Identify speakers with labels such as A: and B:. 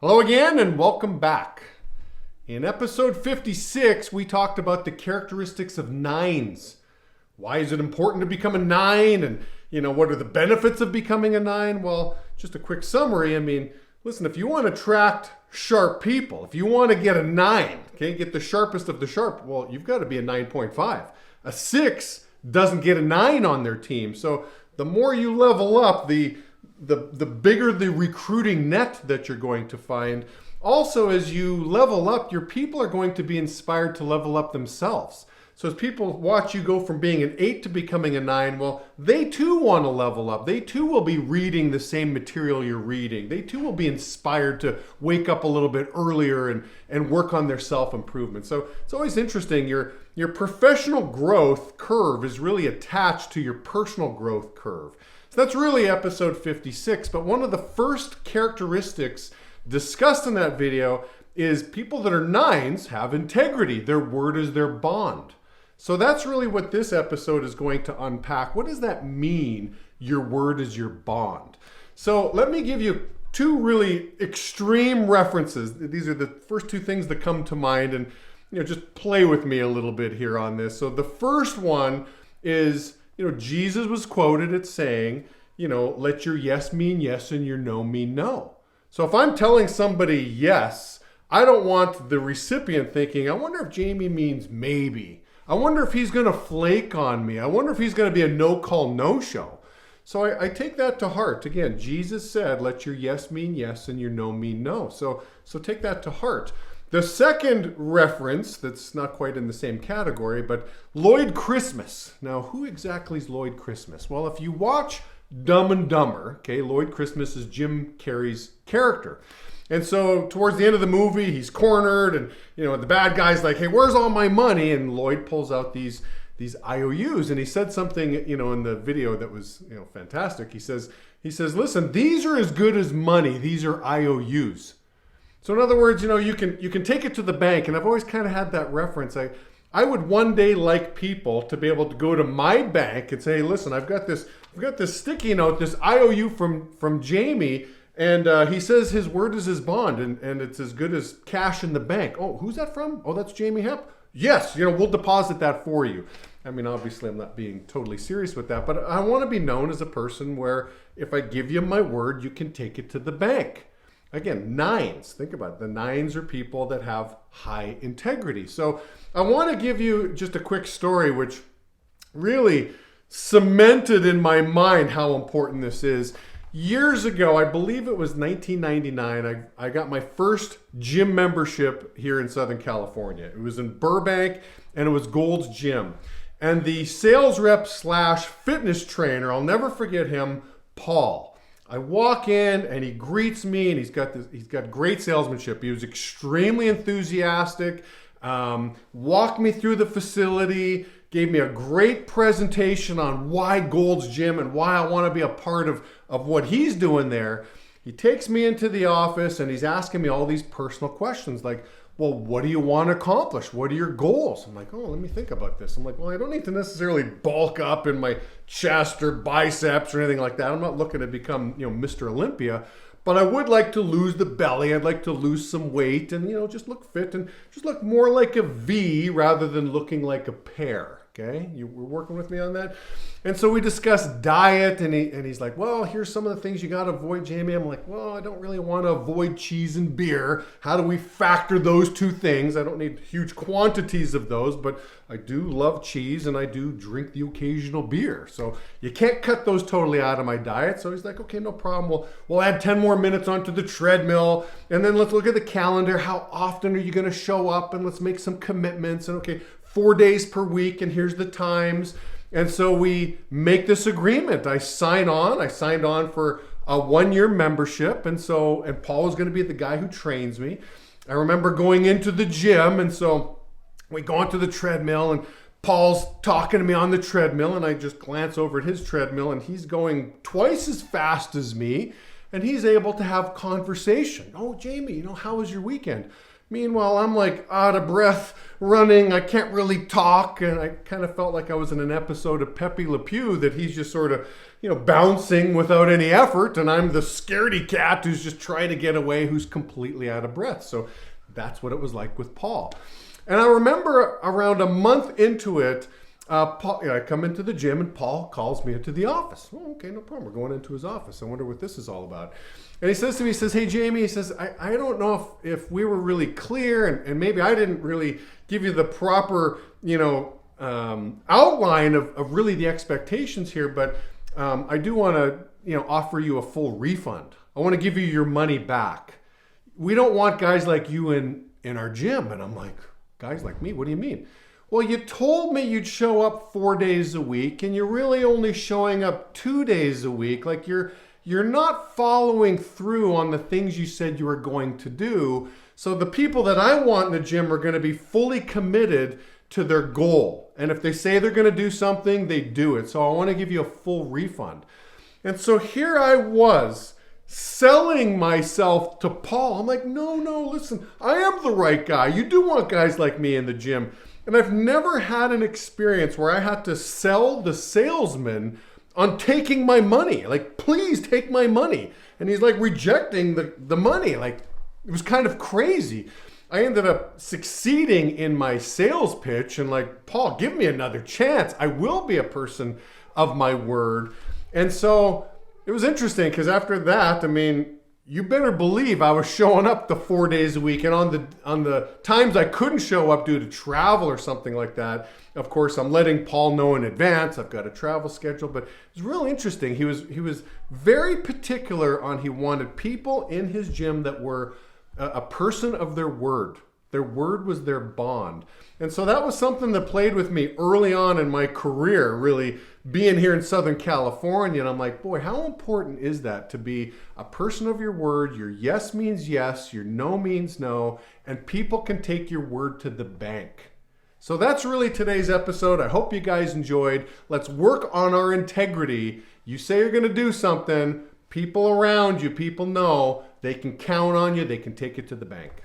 A: Hello again and welcome back. In episode 56, we talked about the characteristics of nines. Why is it important to become a nine? And, what are the benefits of becoming a nine? Well, just a quick summary. Listen, if you want to attract sharp people, if you want to get a nine, get the sharpest of the sharp, well, you've got to be a 9.5. A 6 doesn't get a 9 on their team. So the more you level up, the bigger the recruiting net that you're going to find. Also, as you level up, your people are going to be inspired to level up themselves. So as people watch you go from being an 8 to becoming a 9, well, they too want to level up. They too will be reading the same material you're reading. They too will be inspired to wake up a little bit earlier and work on their self-improvement. So it's always interesting. Your professional growth curve is really attached to your personal growth curve. So that's really episode 56. But one of the first characteristics discussed in that video is people that are 9s have integrity. Their word is their bond. So that's really what this episode is going to unpack. What does that mean, your word is your bond? So let me give you two really extreme references. These are the first two things that come to mind, and just play with me a little bit here on this. So the first one is, Jesus was quoted as saying, let your yes mean yes and your no mean no. So if I'm telling somebody yes, I don't want the recipient thinking, I wonder if Jamie means maybe. I wonder if he's going to flake on me. I wonder if he's going to be a no-call, no-show. So I take that to heart. Again, Jesus said, let your yes mean yes and your no mean no. So take that to heart. The second reference, that's not quite in the same category, but Lloyd Christmas. Now, who exactly is Lloyd Christmas? Well, if you watch Dumb and Dumber, Lloyd Christmas is Jim Carrey's character. And so towards the end of the movie, he's cornered and, the bad guy's like, hey, where's all my money? And Lloyd pulls out these IOUs, and he said something, in the video that was, fantastic. He says, listen, these are as good as money. These are IOUs. So in other words, you can take it to the bank. And I've always kind of had that reference. I would one day like people to be able to go to my bank and say, hey, listen, I've got this sticky note, this IOU from Jamie, and he says his word is his bond, and it's as good as cash in the bank. Oh, who's that from? Oh, that's Jamie Hep. Yes, we'll deposit that for you. Obviously, I'm not being totally serious with that, but I want to be known as a person where if I give you my word, you can take it to the bank. Again, 9s. Think about it. The 9s are people that have high integrity. So I want to give you just a quick story which really cemented in my mind how important this is. Years ago, I believe it was 1999, I got my first gym membership here in Southern California. It was in Burbank, and it was Gold's Gym. And the sales rep / fitness trainer, I'll never forget him, Paul. I walk in and he greets me, and he's got great salesmanship. He was extremely enthusiastic, walked me through the facility, gave me a great presentation on why Gold's Gym and why I want to be a part of what he's doing there. He takes me into the office and he's asking me all these personal questions like, well, what do you want to accomplish? What are your goals? I'm like, oh, let me think about this. I'm like, well, I don't need to necessarily bulk up in my chest or biceps or anything like that. I'm not looking to become, Mr. Olympia, but I would like to lose the belly. I'd like to lose some weight and, just look fit and just look more like a V rather than looking like a pear. Okay, you were working with me on that? And so we discussed diet, and he's like, well, here's some of the things you got to avoid, Jamie. I'm like, well, I don't really want to avoid cheese and beer. How do we factor those two things? I don't need huge quantities of those, but I do love cheese, and I do drink the occasional beer. So you can't cut those totally out of my diet. So he's like, okay, no problem. We'll add 10 more minutes onto the treadmill, and then let's look at the calendar. How often are you going to show up? And let's make some commitments. And okay, 4 days per week, and here's the times. And so we make this agreement. I signed on for a 1-year membership. And Paul is going to be the guy who trains me. I remember going into the gym, and so we go onto the treadmill, and Paul's talking to me on the treadmill, and I just glance over at his treadmill, and he's going twice as fast as me, and he's able to have conversation. Oh, Jamie, how was your weekend? Meanwhile, I'm like out of breath running. I can't really talk. And I kind of felt like I was in an episode of Pepe Le Pew, that he's just sort of, bouncing without any effort. And I'm the scaredy cat who's just trying to get away, who's completely out of breath. So that's what it was like with Paul. And I remember around a month into it, Paul, I come into the gym and Paul calls me into the office. Oh, okay, no problem. We're going into his office. I wonder what this is all about. And he says to me, he says, hey, Jamie, he says, I don't know if we were really clear, and maybe I didn't really give you the proper, outline of really the expectations here, but I do want to, offer you a full refund. I want to give you your money back. We don't want guys like you in our gym. And I'm like, guys like me? What do you mean? Well, you told me you'd show up 4 days a week, and you're really only showing up 2 days a week. Like you're not following through on the things you said you were going to do. So the people that I want in the gym are going to be fully committed to their goal. And if they say they're going to do something, they do it. So I want to give you a full refund. And so here I was selling myself to Paul. I'm like, no, listen, I am the right guy. You do want guys like me in the gym. And I've never had an experience where I had to sell the salesman on taking my money. Like, please take my money. And he's like rejecting the money. Like, it was kind of crazy. I ended up succeeding in my sales pitch and like, Paul, give me another chance. I will be a person of my word. And so it was interesting because after that, you better believe I was showing up the 4 days a week, and on the times I couldn't show up due to travel or something like that, of course, I'm letting Paul know in advance. I've got a travel schedule, but it was really interesting. He was very particular on, he wanted people in his gym that were a person of their word. Their word was their bond. And so that was something that played with me early on in my career, really being here in Southern California. And I'm like, boy, how important is that to be a person of your word? Your yes means yes, your no means no, and people can take your word to the bank. So that's really today's episode. I hope you guys enjoyed. Let's work on our integrity. You say you're going to do something, people around you, people know, they can count on you, they can take it to the bank.